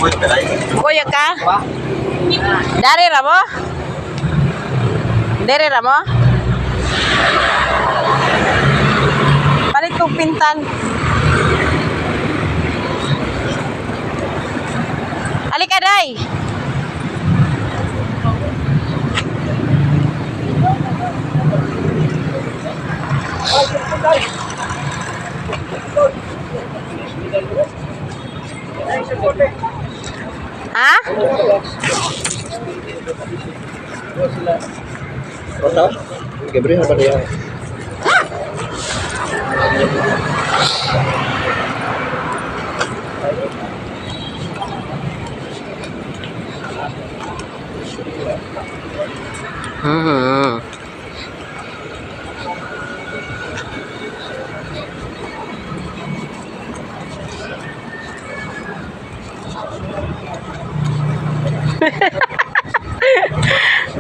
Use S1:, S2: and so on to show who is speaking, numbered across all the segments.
S1: Kuya ka? Dari ramo? Dari ramo? Palit kong pintan. Halika, Day. Ha?
S2: Total? Gabriel apa dia?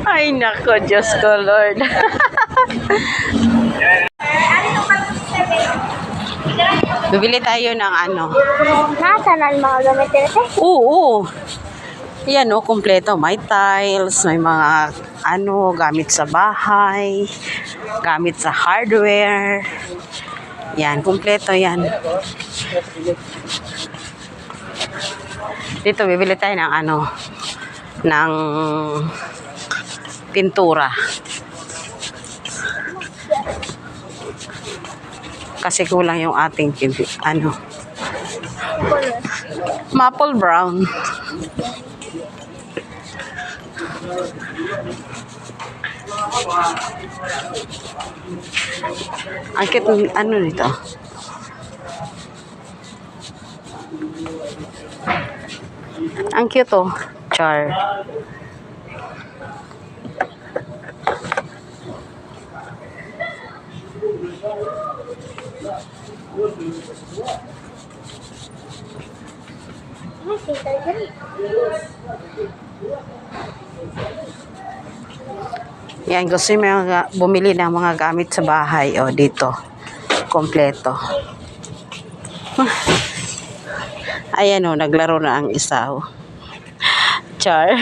S1: Ay, nako, Diyos ko, Lord. Bibili tayo ng ano.
S3: Nasaan mga gamit nito?
S1: Oo. Yan o, kompleto. May tiles, may mga ano, gamit sa bahay, gamit sa hardware. Yan, kompleto yan. Dito, bibili tayo ng ano, ng pintura. Kasi kulang yung ating ano, maple brown. Ang cute, ano nito? Ang cute oh, char. Yan, gusto mo bumili ng mga gamit sa bahay. O, dito. Kompleto. Ayan o, naglaro na ang isa o. Char.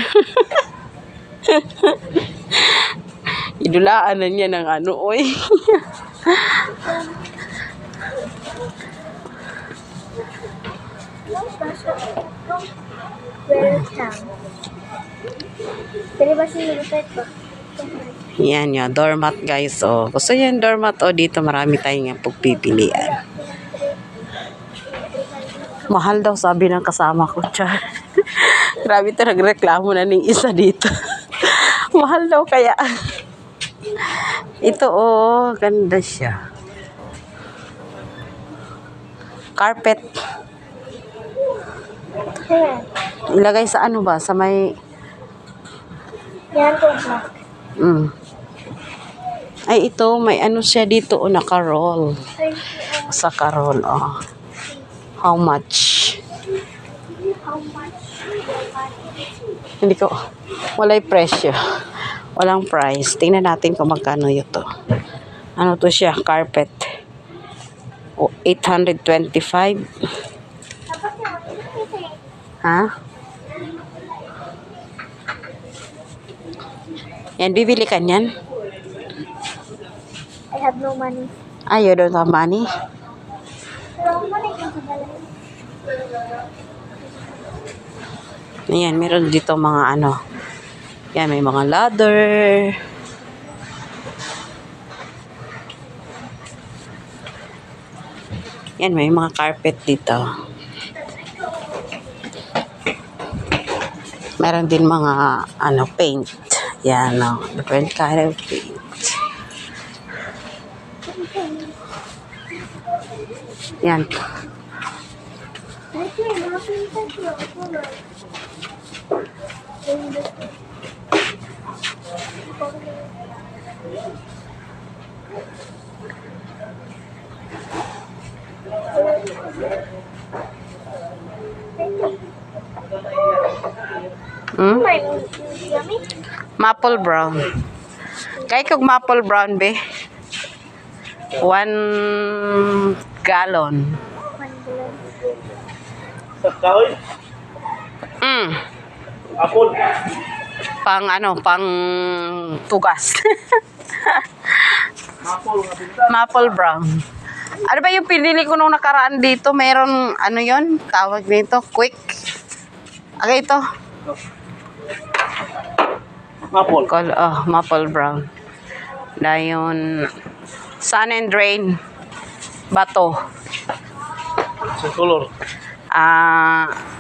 S1: Idulaan na niya ng ano, oy.
S3: Welcome. Pwede ba sinilipet ko?
S1: Yan yun, doormat guys. O, gusto niya yung doormat o dito marami tayong pagpipilian. Mahal daw sabi ng kasama ko, char. Grabe ito, nagreklamo na ng isa dito. Mahal daw kaya. Ito oh, ganda siya. Carpet.
S3: Ayan.
S1: Ilagay sa ano ba? Sa may...
S3: Yan po, black.
S1: Ay, ito, may ano siya dito o naka-roll.
S3: Ay,
S1: Sa ka-roll, oh. How much?
S3: how much?
S1: Hindi ko, walay presyo. Walang price. Tingnan natin kung magkano ito. Ano to siya? Carpet. O, 825. Ha? Yan, bibili ka niyan?
S3: I have no money.
S1: Ay, you don't have money?
S3: Pero money ko sa balay.
S1: Ayan, meron dito mga ano. Yan, may mga ladder. Yan, may mga carpet dito. Meron din mga ano, paint. Yan, no, different kind of paint. Yan.
S3: Ito, mga pinsan ko. May yummy.
S1: Maple brown. Kaya kung maple brown, be? 1 gallon. Mm.
S2: Apple.
S1: Pang ano, pang tugas.
S2: Apple nga pinta.
S1: Maple brown. Ano ba yung pinili ko nung nakaraan dito? Meron, ano yon tawag dito? Quick. Okay, ito.
S2: Apple.
S1: Maple brown. Dayon, sun and rain. Bato.
S2: Sa color.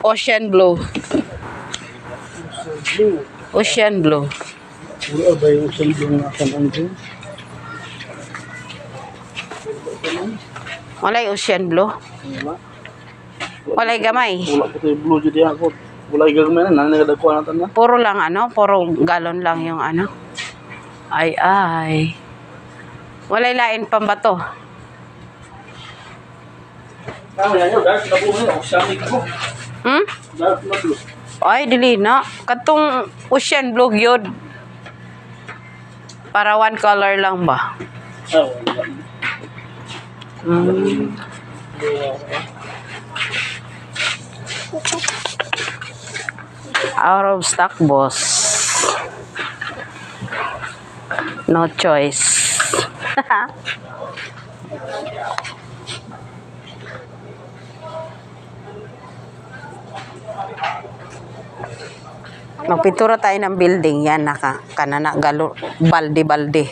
S1: Ocean blue.
S2: Blue.
S1: Ocean blue.
S2: Wala ba yung isang blue na kanang green?
S1: Walay ocean blue.
S2: Wala.
S1: Walay gamay.
S2: Wala ko tayo blue dyan ako. Wala yung gagawin na. Nangyagadakuha natin na.
S1: Puro lang ano, puro galon lang yung ano. Ay. Walay lain pang bato.
S2: Tama yan yun. Dahil sila blue ngayon. Oceanic ko.
S1: Hmm?
S2: Dahil sila blue.
S1: Ay, dili na. Katong ocean blue yun. Para one color lang ba?
S2: Wala.
S1: Out of stock, boss. No choice. Magpintura tayo ng building yan, kanana galo balde-balde.